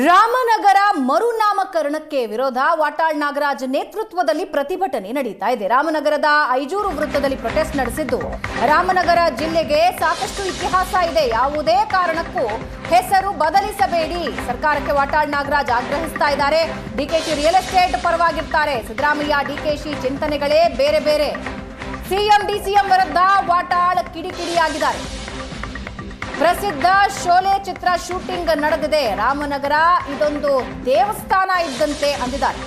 ರಾಮನಗರ ಮರುನಾಮಕರಣಕ್ಕೆ ವಿರೋಧ ವಾಟಾಳ್ ನಾಗರಾಜ್ ನೇತೃತ್ವದಲ್ಲಿ ಪ್ರತಿಭಟನೆ ನಡೀತಾ ಇದೆ. ರಾಮನಗರದ ಐಜೂರು ವೃತ್ತದಲ್ಲಿ ಪ್ರೊಟೆಸ್ಟ್ ನಡೆಸಿದ್ದು, ರಾಮನಗರ ಜಿಲ್ಲೆಗೆ ಸಾಕಷ್ಟು ಇತಿಹಾಸ ಇದೆ, ಯಾವುದೇ ಕಾರಣಕ್ಕೂ ಹೆಸರು ಬದಲಿಸಬೇಡಿ ಸರ್ಕಾರಕ್ಕೆ ವಾಟಾಳ್ ನಾಗರಾಜ್ ಆಗ್ರಹಿಸ್ತಾ ಇದ್ದಾರೆ. ಡಿಕೆಶಿ ರಿಯಲ್ ಎಸ್ಟೇಟ್ ಪರವಾಗಿರ್ತಾರೆ. ಸಿದ್ದರಾಮಯ್ಯ ಡಿಕೆಶಿ ಚಿಂತನೆಗಳೇ ಬೇರೆ ಬೇರೆ. ಸಿಎಂ ಡಿಸಿಎಂ ವಿರುದ್ಧ ವಾಟಾಳ್ ಕಿಡಿಕಿಡಿಯಾಗಿದ್ದಾರೆ. ಪ್ರಸಿದ್ಧ ಶೋಲೆ ಚಿತ್ರ ಶೂಟಿಂಗ್ ನಡೆದಿದೆ. ರಾಮನಗರ ಇದೊಂದು ದೇವಸ್ಥಾನ ಇದ್ದಂತೆ ಅಂದಿದ್ದಾರೆ.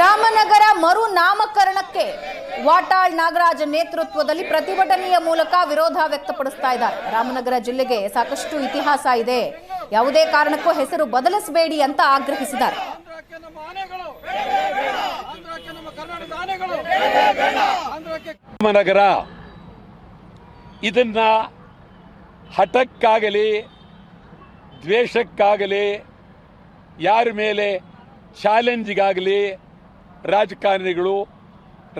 ರಾಮನಗರ ಮರು ನಾಮಕರಣಕ್ಕೆ ವಾಟಾಳ್ ನಾಗರಾಜ್ ನೇತೃತ್ವದಲ್ಲಿ ಪ್ರತಿಭಟನೆಯ ಮೂಲಕ ವಿರೋಧ ವ್ಯಕ್ತಪಡಿಸ್ತಾ ಇದ್ದಾರೆ. ರಾಮನಗರ ಜಿಲ್ಲೆಗೆ ಸಾಕಷ್ಟು ಇತಿಹಾಸ ಇದೆ, ಯಾವುದೇ ಕಾರಣಕ್ಕೂ ಹೆಸರು ಬದಲಿಸಬೇಡಿ ಅಂತ ಆಗ್ರಹಿಸಿದ್ದಾರೆ. ರಾಮನಗರ ಇದನ್ನ ಹಠಕ್ಕಾಗಲಿ ದ್ವೇಷಕ್ಕಾಗಲಿ ಯಾರ ಮೇಲೆ ಚಾಲೆಂಜಿಗಾಗಲಿ ರಾಜಕಾರಣಿಗಳು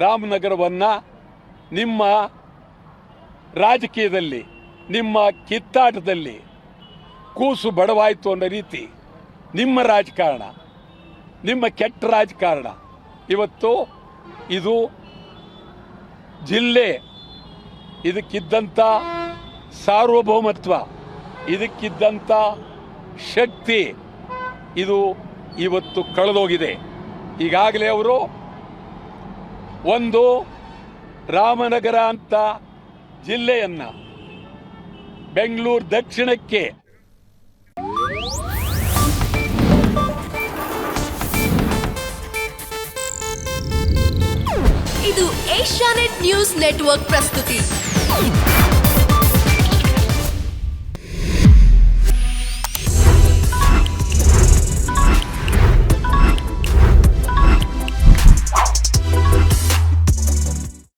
ರಾಮನಗರವನ್ನು ನಿಮ್ಮ ರಾಜಕೀಯದಲ್ಲಿ ನಿಮ್ಮ ಕಿತ್ತಾಟದಲ್ಲಿ ಕೂಸು ಬಡವಾಯಿತು ಅನ್ನೋ ರೀತಿ ನಿಮ್ಮ ರಾಜಕಾರಣ, ನಿಮ್ಮ ಕೆಟ್ಟ ರಾಜಕಾರಣ ಇವತ್ತು ಇದು ಜಿಲ್ಲೆ, ಇದಕ್ಕಿದ್ದಂಥ ಸಾರ್ವಭೌಮತ್ವ, ಇದಕ್ಕಿದ್ದಂಥ ಶಕ್ತಿ ಇದು ಇವತ್ತು ಕಳೆದೋಗಿದೆ. ಈಗಾಗಲೇ ಅವರು ಒಂದು ರಾಮನಗರ ಅಂತ ಜಿಲ್ಲೆಯನ್ನು ಬೆಂಗಳೂರು ದಕ್ಷಿಣಕ್ಕೆ ಇದು ಏಷ್ಯಾನೆಟ್ ನ್ಯೂಸ್ ನೆಟ್ವರ್ಕ್ ಪ್ರಸ್ತುತಿ.